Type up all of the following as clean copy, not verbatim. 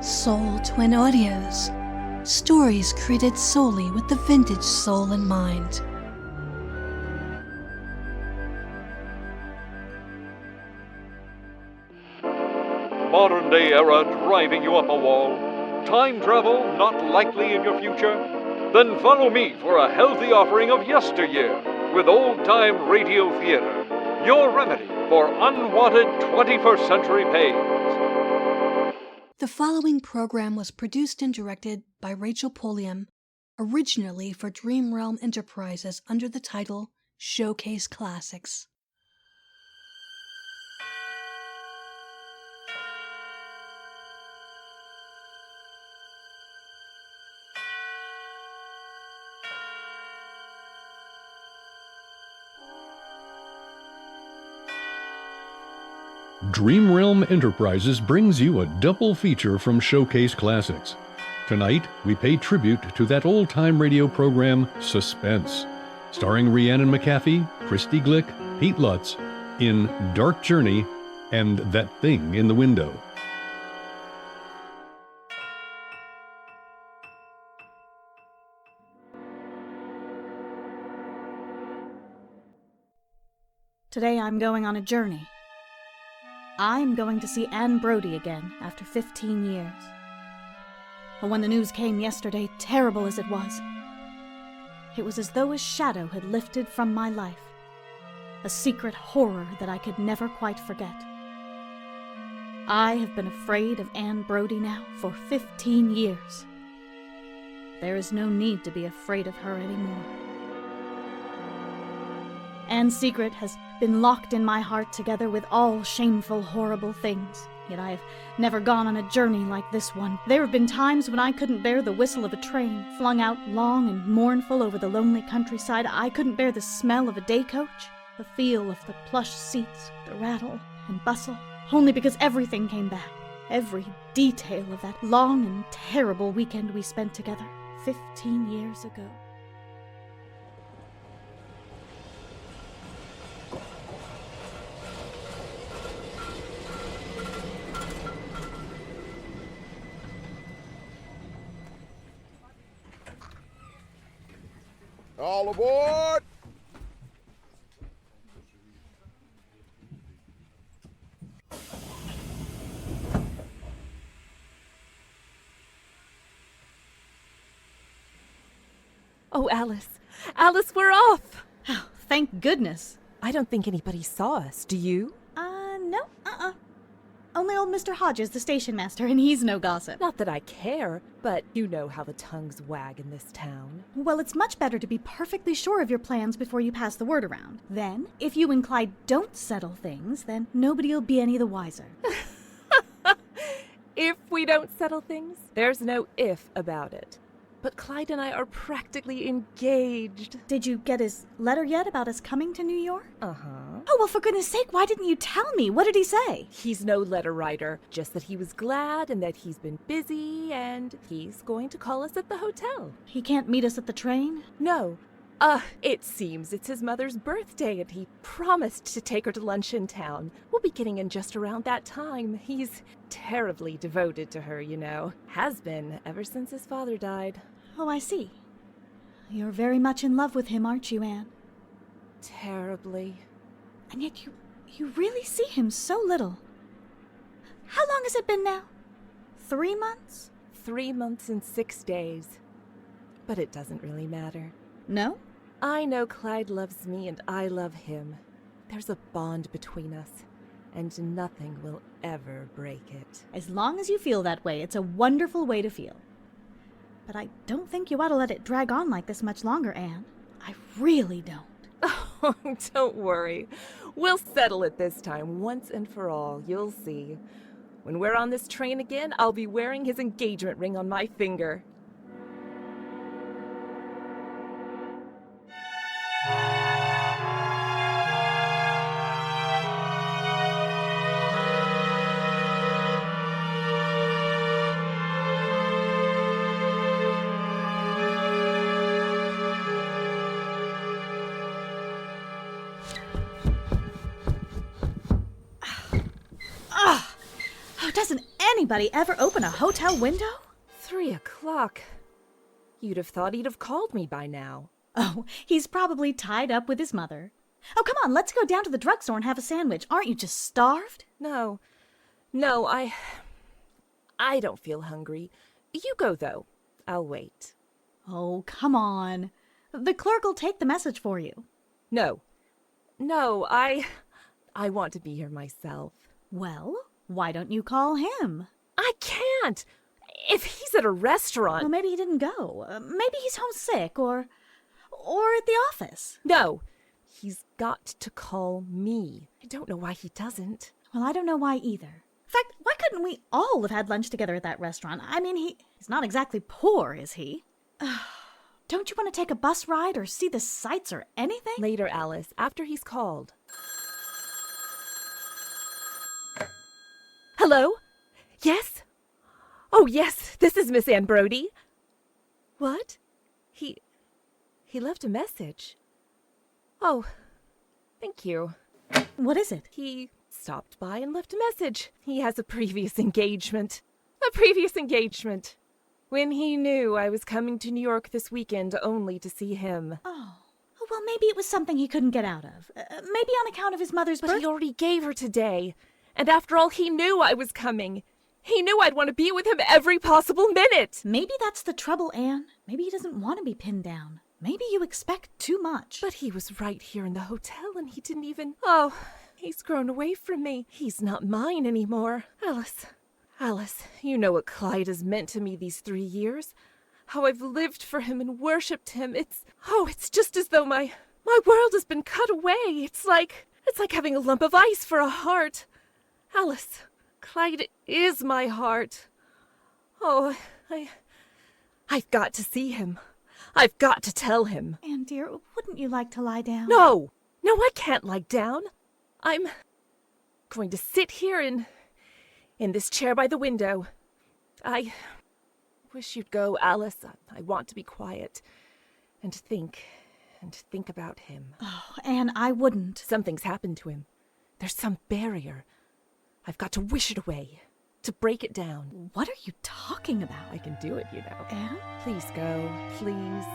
Soul Twin Audios. Stories created solely with the vintage soul in mind. Modern day era driving you up a wall? Time travel not likely in your future? Then follow me for a healthy offering of yesteryear with old-time radio theater, your remedy for unwanted 21st century pains. The following program was produced and directed by Rachel Pulliam, originally for Dream Realm Enterprises under the title Showcase Classics. Dream Realm Enterprises brings you a double feature from Showcase Classics. Tonight, we pay tribute to that old-time radio program, Suspense, starring Rhiannon McAfee, Kristy Glick, Heath in Dark Journey and That Thing in the Window. Today I'm going on a journey. I'm going to see Anne Brodie again after 15 years. But when the news came yesterday, terrible as it was as though a shadow had lifted from my life, a secret horror that I could never quite forget. I have been afraid of Anne Brodie now for 15 years. There is no need to be afraid of her anymore. Anne's secret has been locked in my heart together with all shameful, horrible things. Yet I have never gone on a journey like this one. There have been times when I couldn't bear the whistle of a train, flung out long and mournful over the lonely countryside. I couldn't bear the smell of a day coach, the feel of the plush seats, the rattle and bustle, only because everything came back. Every detail of that long and terrible weekend we spent together 15 years ago. All aboard! Oh, Alice. Alice, we're off! Oh, thank goodness. I don't think anybody saw us, do you? No, Only old Mr. Hodges, the station master, and he's no gossip. Not that I care, but you know how the tongues wag in this town. Well, it's much better to be perfectly sure of your plans before you pass the word around. Then, if you and Clyde don't settle things, then nobody'll be any the wiser. If we don't settle things, there's no if about it. But Clyde and I are practically engaged. Did you get his letter yet about us coming to New York? Uh-huh. Oh, well, for goodness sake, why didn't you tell me? What did he say? He's no letter writer, just that he was glad and that he's been busy and he's going to call us at the hotel. He can't meet us at the train? No. It seems it's his mother's birthday and he promised to take her to lunch in town. We'll be getting in just around that time. He's terribly devoted to her, you know. Has been ever since his father died. Oh, I see. You're very much in love with him, aren't you, Anne? Terribly. And yet you really see him so little. How long has it been now? 3 months? 3 months and 6 days. But it doesn't really matter. No? I know Clyde loves me and I love him. There's a bond between us, and nothing will ever break it. As long as you feel that way, it's a wonderful way to feel. But I don't think you ought to let it drag on like this much longer, Anne. I really don't. Oh, don't worry. We'll settle it this time, once and for all. You'll see. When we're on this train again, I'll be wearing his engagement ring on my finger. anybody ever open a hotel window? 3 o'clock. You'd have thought he'd have called me by now. Oh, he's probably tied up with his mother. Oh, come on, let's go down to the drugstore and have a sandwich. Aren't you just starved? No, I don't feel hungry. You go, though. I'll wait. Oh, come on. The clerk will take the message for you. No, I want to be here myself. Well, why don't you call him? I can't! If he's at a restaurant... Well, maybe he didn't go. Maybe he's homesick, or at the office. No, he's got to call me. I don't know why he doesn't. Well, I don't know why either. In fact, why couldn't we all have had lunch together at that restaurant? I mean, he's not exactly poor, is he? Don't you want to take a bus ride or see the sights or anything? Later, Alice, after he's called. Hello? Yes? Oh, yes, this is Miss Ann Brody. What? He left a message. Oh, thank you. What is it? He stopped by and left a message. He has a previous engagement. A previous engagement. When he knew I was coming to New York this weekend only to see him. Oh, well, maybe it was something he couldn't get out of. Maybe on account of his mother's birth. But he already gave her today. And after all, he knew I was coming. He knew I'd want to be with him every possible minute. Maybe that's the trouble, Anne. Maybe he doesn't want to be pinned down. Maybe you expect too much. But he was right here in the hotel and he didn't even... Oh, he's grown away from me. He's not mine anymore. Alice, you know what Clyde has meant to me these 3 years. How I've lived for him and worshipped him. It's just as though my world has been cut away. It's like having a lump of ice for a heart. Alice, Clyde is my heart. Oh, I've got to see him. I've got to tell him. Anne, dear, wouldn't you like to lie down? No, I can't lie down. I'm going to sit here in this chair by the window. I wish you'd go, Alice. I want to be quiet and think about him. Oh, Anne, I wouldn't. Something's happened to him. There's some barrier. I've got to wish it away, to break it down. What are you talking about? I can do it, you know. Anne? Please go, please.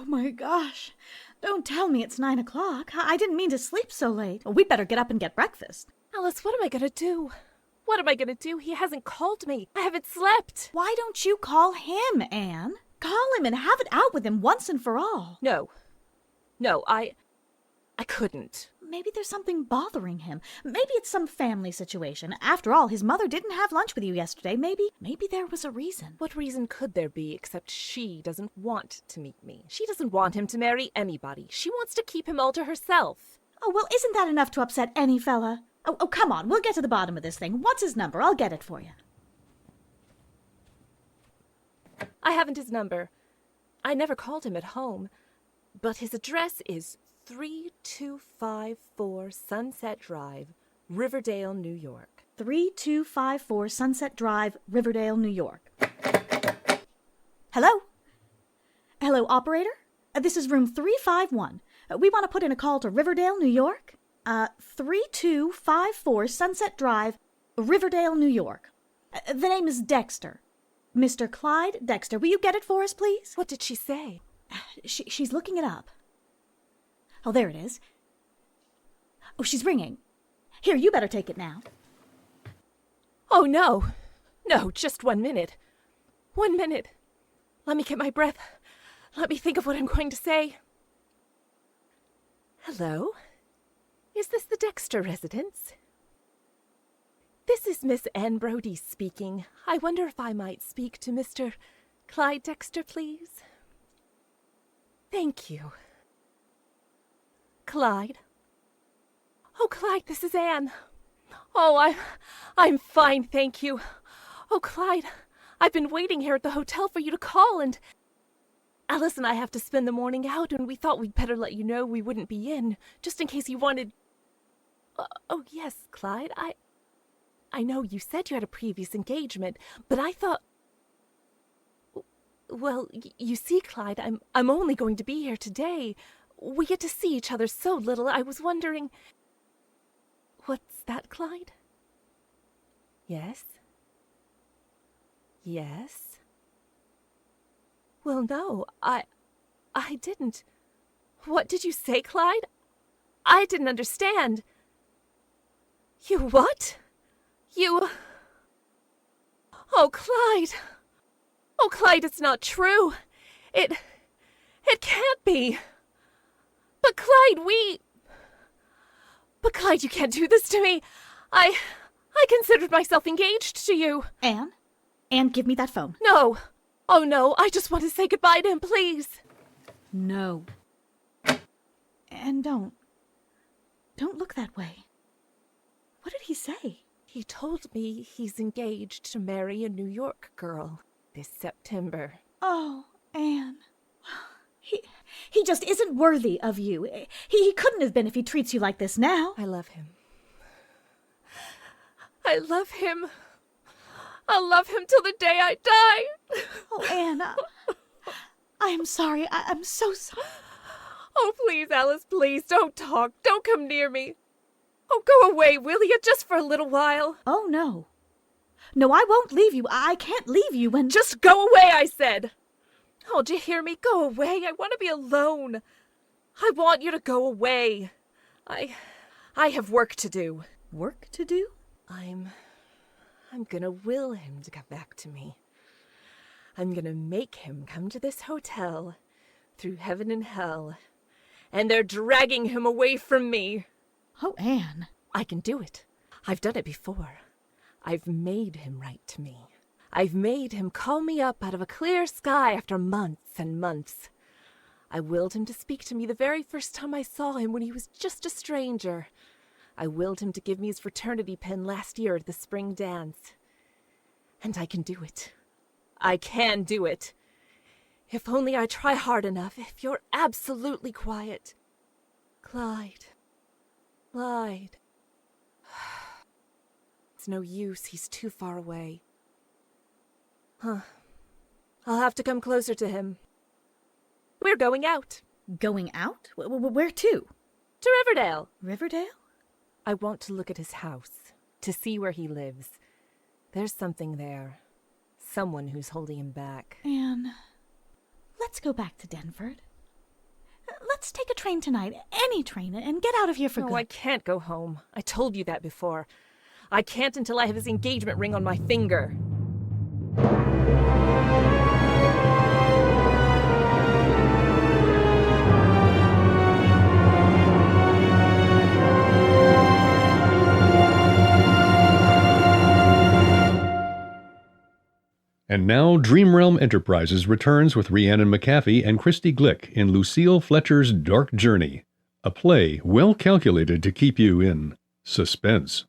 My gosh. Don't tell me it's 9 o'clock. I didn't mean to sleep so late. We'd better get up and get breakfast. Alice, what am I going to do? What am I going to do? He hasn't called me. I haven't slept. Why don't you call him, Anne? Call him and have it out with him once and for all. No, I couldn't. Maybe there's something bothering him. Maybe it's some family situation. After all, his mother didn't have lunch with you yesterday. Maybe there was a reason. What reason could there be except she doesn't want to meet me? She doesn't want him to marry anybody. She wants to keep him all to herself. Oh, well, isn't that enough to upset any fella? Oh, come on. We'll get to the bottom of this thing. What's his number? I'll get it for you. I haven't his number. I never called him at home. But his address is 3254 Sunset Drive, Riverdale, New York. 3254 Sunset Drive, Riverdale, New York. Hello? Hello, operator? This is room 351. We want to put in a call to Riverdale, New York. 3254 Sunset Drive, Riverdale, New York. The name is Dexter. Mr. Clyde Dexter. Will you get it for us, please? What did she say? She's looking it up. Oh, there it is. Oh, she's ringing. Here, you better take it now. Oh, no. No, just 1 minute. 1 minute. Let me get my breath. Let me think of what I'm going to say. Hello? Is this the Dexter residence? This is Miss Anne Brodie speaking. I wonder if I might speak to Mr. Clyde Dexter, please? Thank you. Clyde? Oh, Clyde, this is Anne. Oh, I'm fine, thank you. Oh, Clyde, I've been waiting here at the hotel for you to call, and Alice and I have to spend the morning out, and we thought we'd better let you know we wouldn't be in, just in case you wanted... Oh, yes, Clyde, I know you said you had a previous engagement, but I thought... Well, you see, Clyde, I'm only going to be here today. We get to see each other so little, I was wondering... What's that, Clyde? Yes? Yes? Well, no, I didn't. What did you say, Clyde? I didn't understand. You what? You... Oh, Clyde! Oh, Clyde, it's not true. It can't be. But Clyde, But Clyde, you can't do this to me. I considered myself engaged to you. Anne? Anne, give me that phone. No. Oh, no, I just want to say goodbye to him, please. No. And don't look that way. What did he say? He told me he's engaged to marry a New York girl this September. Oh, Anne. He just isn't worthy of you. He couldn't have been if he treats you like this now. I love him. I love him. I'll love him till the day I die. Oh, Anne, I'm sorry. I'm so sorry. Oh, please, Alice, please, don't talk. Don't come near me. Oh, go away, will you, just for a little while? Oh, no. No, I won't leave you. I can't leave you when... Just go away, I said. Oh, do you hear me? Go away. I want to be alone. I want you to go away. I have work to do. Work to do? I'm gonna will him to come back to me. I'm gonna make him come to this hotel through heaven and hell, and they're dragging him away from me. Oh, Anne. I can do it. I've done it before. I've made him write to me. I've made him call me up out of a clear sky after months and months. I willed him to speak to me the very first time I saw him when he was just a stranger. I willed him to give me his fraternity pin last year at the spring dance. And I can do it. I can do it. If only I try hard enough, if you're absolutely quiet. Clyde. Clyde. It's no use, he's too far away. Huh. I'll have to come closer to him. We're going out. Going out? Where to? To Riverdale. Riverdale? I want to look at his house, to see where he lives. There's something there. Someone who's holding him back. Anne, let's go back to Denford. Let's take a train tonight, any train, and get out of here for good. No, I can't go home. I told you that before. I can't until I have his engagement ring on my finger. And now Dream Realm Enterprises returns with Rhiannon McAfee and Kristy Glick in Lucille Fletcher's Dark Journey, a play well calculated to keep you in suspense.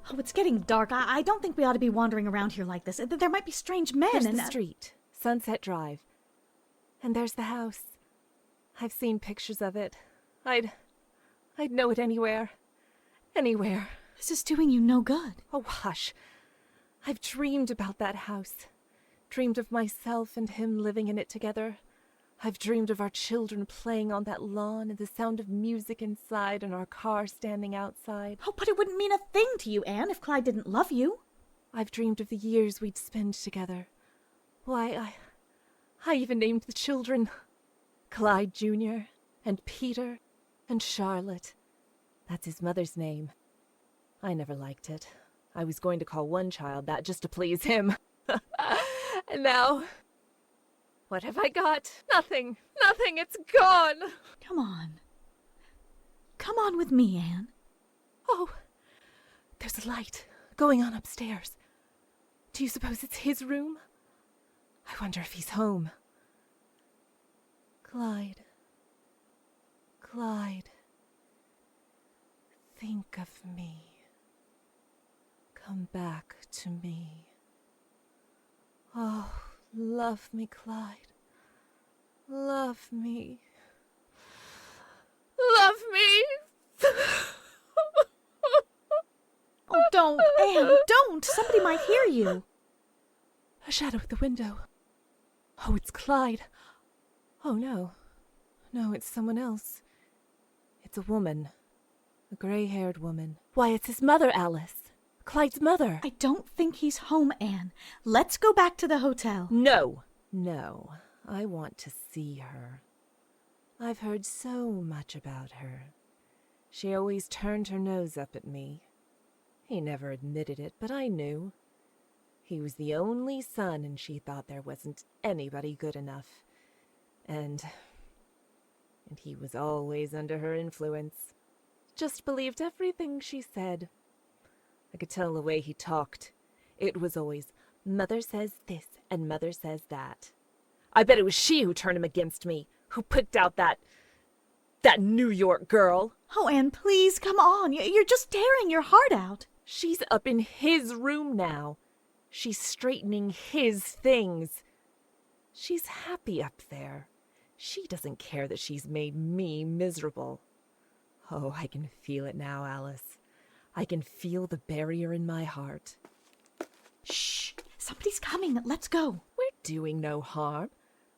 Oh, it's getting dark. I don't think we ought to be wandering around here like this. There might be strange men There's and... the street, Sunset Drive. And there's the house. I've seen pictures of it. I'd know it anywhere. Anywhere. This is doing you no good. Oh, hush. I've dreamed about that house. Dreamed of myself and him living in it together. I've dreamed of our children playing on that lawn and the sound of music inside and our car standing outside. Oh, but it wouldn't mean a thing to you, Anne, if Clyde didn't love you. I've dreamed of the years we'd spend together. Why, I even named the children Clyde Jr. and Peter and Charlotte. That's his mother's name. I never liked it. I was going to call one child that just to please him. And now, what have I got? Nothing. Nothing. It's gone. Come on. Come on with me, Anne. Oh, there's a light going on upstairs. Do you suppose it's his room? I wonder if he's home. Clyde. Clyde. Think of me. Come back to me. Oh, love me, Clyde. Love me. Love me! Oh, don't, Anne, don't! Somebody might hear you. A shadow at the window. Oh, it's Clyde. Oh, no. No, it's someone else. It's a woman. A gray-haired woman. Why, it's his mother, Alice. Clyde's mother. I don't think he's home, Anne. Let's go back to the hotel. No. No. I want to see her. I've heard so much about her. She always turned her nose up at me. He never admitted it, but I knew. He was the only son, and she thought there wasn't anybody good enough. And he was always under her influence. Just believed everything she said. I could tell the way he talked. It was always, Mother says this, and Mother says that. I bet it was she who turned him against me, who picked out that New York girl. Oh, Anne, please, come on. You're just tearing your heart out. She's up in his room now. She's straightening his things. She's happy up there. She doesn't care that she's made me miserable. Oh, I can feel it now, Alice. I can feel the barrier in my heart. Shh! Somebody's coming. Let's go. We're doing no harm.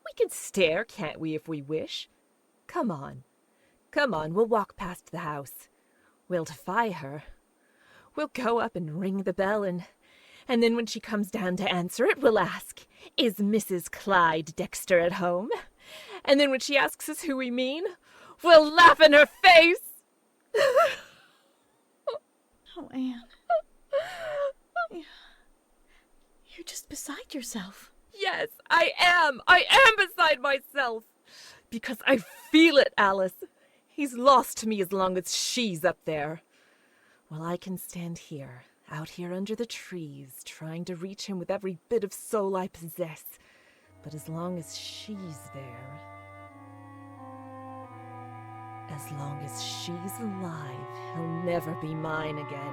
We can stare, can't we, if we wish? Come on. Come on, we'll walk past the house. We'll defy her. We'll go up and ring the bell, and then when she comes down to answer it, we'll ask, is Mrs. Clyde Dexter at home? And then when she asks us who we mean, we'll laugh in her face. Oh, Anne. You're just beside yourself. Yes, I am. I am beside myself. Because I feel it, Alice. He's lost to me as long as she's up there. Well, I can stand here, out here under the trees, trying to reach him with every bit of soul I possess. But as long as she's there, as long as she's alive, he'll never be mine again.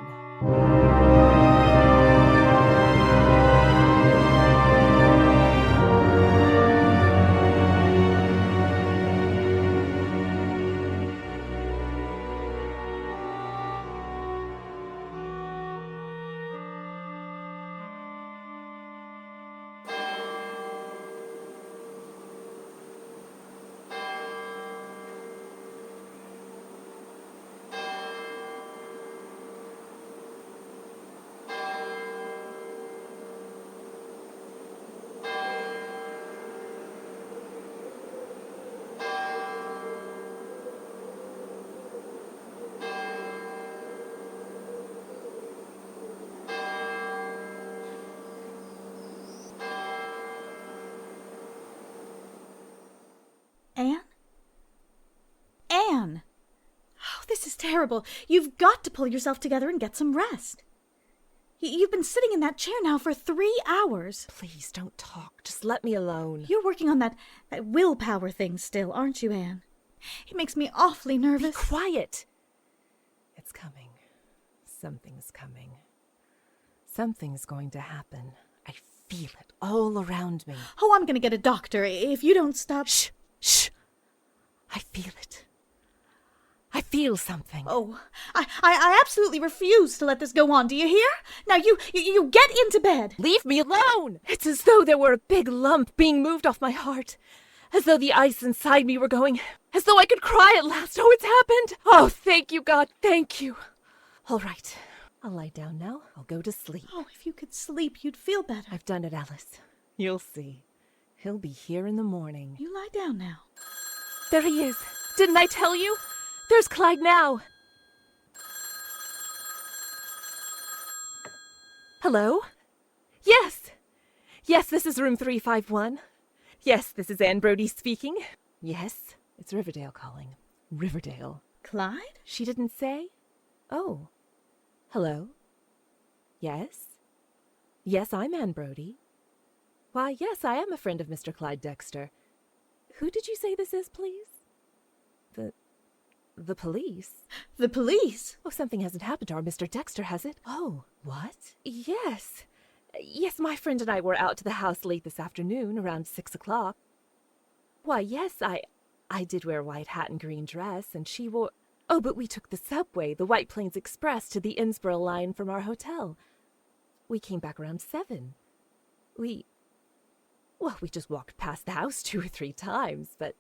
Anne? Anne! Oh, this is terrible. You've got to pull yourself together and get some rest. You've been sitting in that chair now for 3 hours. Please don't talk. Just let me alone. You're working on that willpower thing still, aren't you, Anne? It makes me awfully nervous. Be quiet. It's coming. Something's coming. Something's going to happen. I feel it all around me. Oh, I'm going to get a doctor if you don't stop. Shh. Shh! I feel it. I feel something. Oh, I absolutely refuse to let this go on. Do you hear? Now you get into bed. Leave me alone! It's as though there were a big lump being moved off my heart. As though the ice inside me were going, as though I could cry at last. Oh, it's happened! Oh, thank you, God, thank you. All right, I'll lie down now. I'll go to sleep. Oh, if you could sleep, you'd feel better. I've done it, Alice. You'll see. He'll be here in the morning. You lie down now. There he is. Didn't I tell you? There's Clyde now. Hello? Yes. Yes, this is room 351. Yes, this is Anne Brody speaking. Yes, it's Riverdale calling. Riverdale. Clyde? She didn't say? Oh. Hello? Yes? Yes, I'm Anne Brody. Why, yes, I am a friend of Mr. Clyde Dexter. Who did you say this is, please? The police? The police? Oh, something hasn't happened to our Mr. Dexter, has it? Oh, what? Yes. Yes, my friend and I were out to the house late this afternoon, around 6 o'clock. Why, yes, I did wear a white hat and green dress, and she wore... Oh, but we took the subway, the White Plains Express, to the Innsborough line from our hotel. We came back around 7. Well, we just walked past the house 2 or 3 times, but...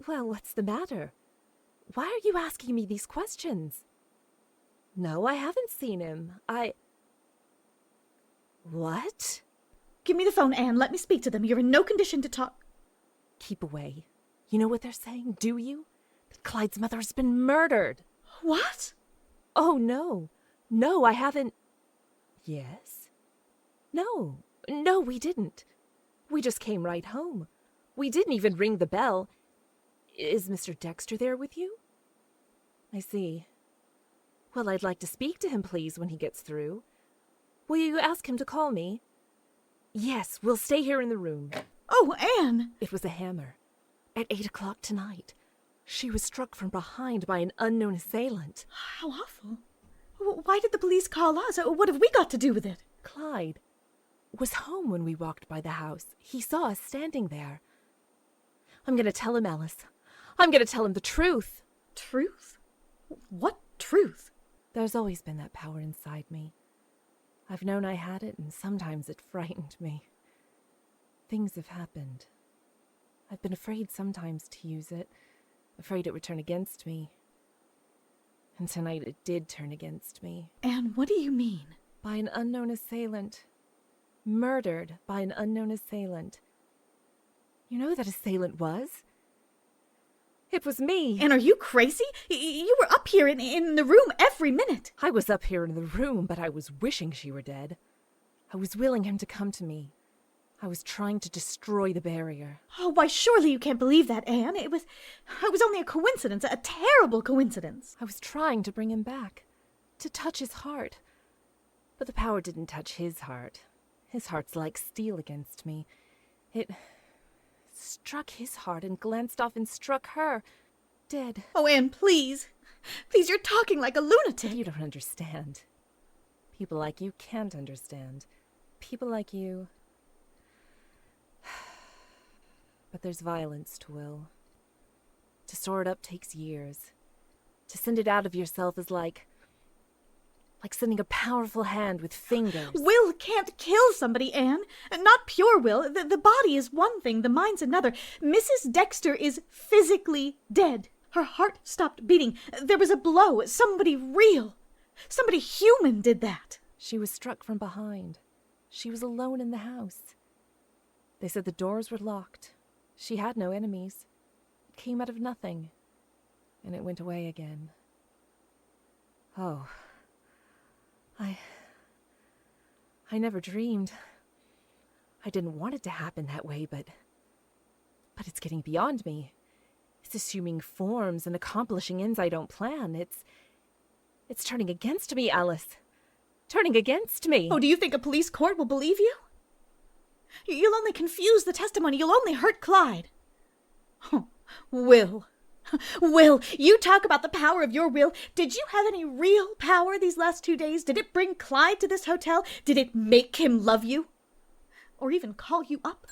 Well, what's the matter? Why are you asking me these questions? No, I haven't seen him. What? Give me the phone, Anne. Let me speak to them. You're in no condition to talk. Keep away. You know what they're saying, do you? That Clyde's mother has been murdered. What? Oh, no. No, I haven't... Yes? No, we didn't. We just came right home. We didn't even ring the bell. Is Mr. Dexter there with you? I see. Well, I'd like to speak to him, please, when he gets through. Will you ask him to call me? Yes, we'll stay here in the room. Oh, Anne! It was a hammer. At 8 o'clock tonight. She was struck from behind by an unknown assailant. How awful. Why did the police call us? What have we got to do with it? Clyde was home when we walked by the house. He saw us standing there. I'm going to tell him, Alice. I'm going to tell him the truth. Truth? What truth? There's always been that power inside me. I've known I had it, and sometimes it frightened me. Things have happened. I've been afraid sometimes to use it, afraid it would turn against me. And tonight it did turn against me. Anne, what do you mean? By an unknown assailant. Murdered by an unknown assailant. You know who that assailant was? It was me. Anne, are you crazy? You were up here in the room every minute. I was up here in the room, but I was wishing she were dead. I was willing him to come to me. I was trying to destroy the barrier. Oh, why, surely you can't believe that, Anne. It was only a coincidence, a terrible coincidence. I was trying to bring him back, to touch his heart. But the power didn't touch his heart. His heart's like steel against me. It struck his heart and glanced off and struck her. Dead. Oh, Anne, please. Please, you're talking like a lunatic. You don't understand. People like you can't understand. People like you... But there's violence to will. To store it up takes years. To send it out of yourself is like sending a powerful hand with fingers. Will can't kill somebody, Anne. Not pure will. The body is one thing, the mind's another. Mrs. Dexter is physically dead. Her heart stopped beating. There was a blow. Somebody real. Somebody human did that. She was struck from behind. She was alone in the house. They said the doors were locked. She had no enemies. It came out of nothing. And it went away again. Oh. I never dreamed. I didn't want it to happen that way, but it's getting beyond me. It's assuming forms and accomplishing ends I don't plan. It's turning against me, Alice. Turning against me. Oh, do you think a police court will believe you? You'll only confuse the testimony. You'll only hurt Clyde. Oh, Will. Will, you talk about the power of your will. Did you have any real power these last 2 days? Did it bring Clyde to this hotel? Did it make him love you? Or even call you up?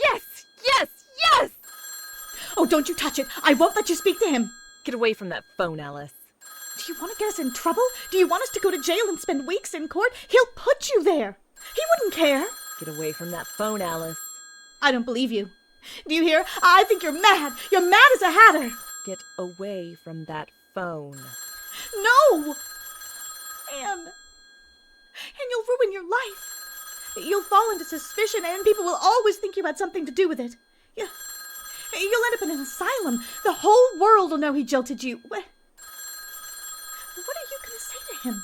Yes! Yes! Yes! Oh, don't you touch it. I won't let you speak to him. Get away from that phone, Alice. Do you want to get us in trouble? Do you want us to go to jail and spend weeks in court? He'll put you there. He wouldn't care. Get away from that phone, Alice. I don't believe you. Do you hear? I think you're mad. You're mad as a hatter. Get away from that phone. No! Anne, you'll ruin your life. You'll fall into suspicion, and people will always think you had something to do with it. You'll end up in an asylum. The whole world will know he jilted you. What are you going to say to him?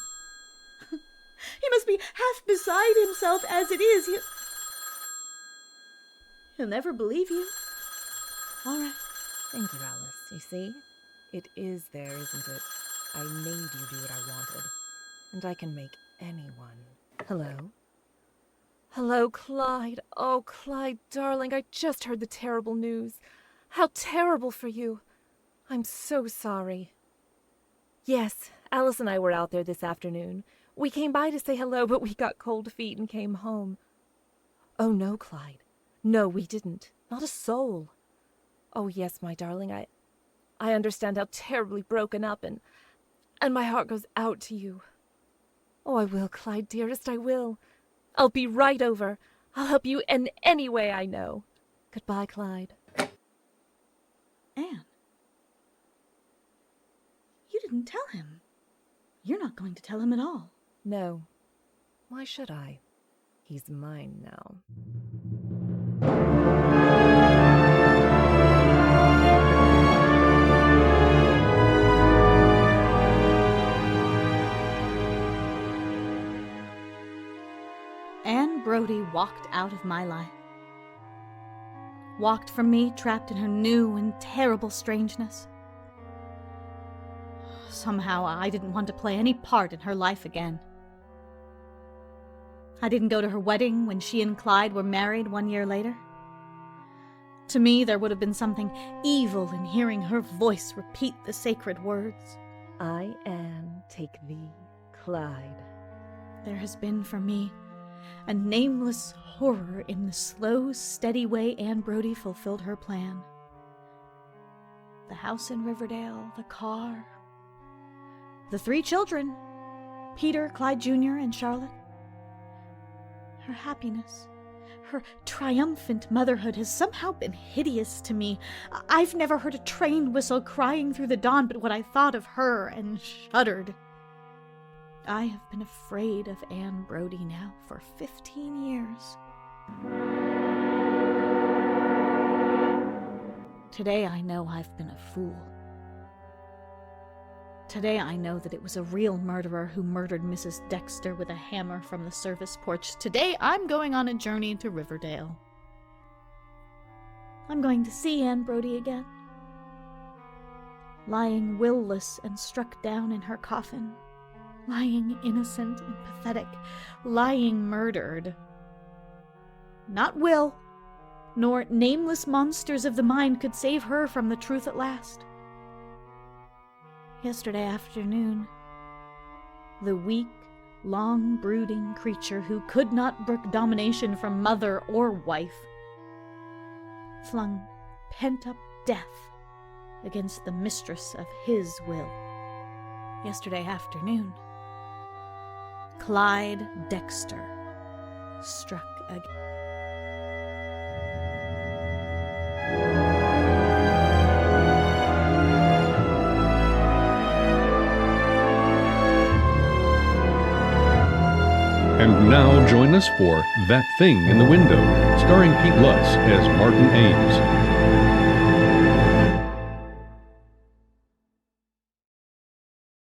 He must be half beside himself as it is. He'll never believe you. All right. Thank you, Alice. You see? It is there, isn't it? I made you do what I wanted. And I can make anyone. Hello? Hello, Clyde. Oh, Clyde, darling, I just heard the terrible news. How terrible for you. I'm so sorry. Yes, Alice and I were out there this afternoon. We came by to say hello, but we got cold feet and came home. Oh, no, Clyde. No, we didn't. Not a soul. Oh, yes, my darling, I understand how terribly broken up, and my heart goes out to you. Oh, I will, Clyde, dearest, I will. I'll be right over. I'll help you in any way I know. Goodbye, Clyde. Anne, you didn't tell him. You're not going to tell him at all. No. Why should I? He's mine now. Anne Brodie walked out of my life. Walked from me, trapped in her new and terrible strangeness. Somehow I didn't want to play any part in her life again. I didn't go to her wedding when she and Clyde were married 1 year later. To me, there would have been something evil in hearing her voice repeat the sacred words. I, Anne, take thee, Clyde. There has been for me a nameless horror in the slow, steady way Anne Brodie fulfilled her plan. The house in Riverdale, the car, the 3 children, Peter, Clyde Jr., and Charlotte. Her happiness, her triumphant motherhood has somehow been hideous to me. I've never heard a train whistle crying through the dawn but what I thought of her and shuddered. I have been afraid of Anne Brodie now for 15 years. Today I know I've been a fool. Today I know that it was a real murderer who murdered Mrs. Dexter with a hammer from the service porch. Today I'm going on a journey to Riverdale. I'm going to see Anne Brodie again. Lying will-less and struck down in her coffin. Lying innocent and pathetic. Lying murdered. Not Will, nor nameless monsters of the mind could save her from the truth at last. Yesterday afternoon, the weak, long-brooding creature who could not brook domination from mother or wife flung pent-up death against the mistress of his will. Yesterday afternoon, Clyde Dexter struck again. And now join us for That Thing in the Window, starring Pete Lutz as Martin Ames.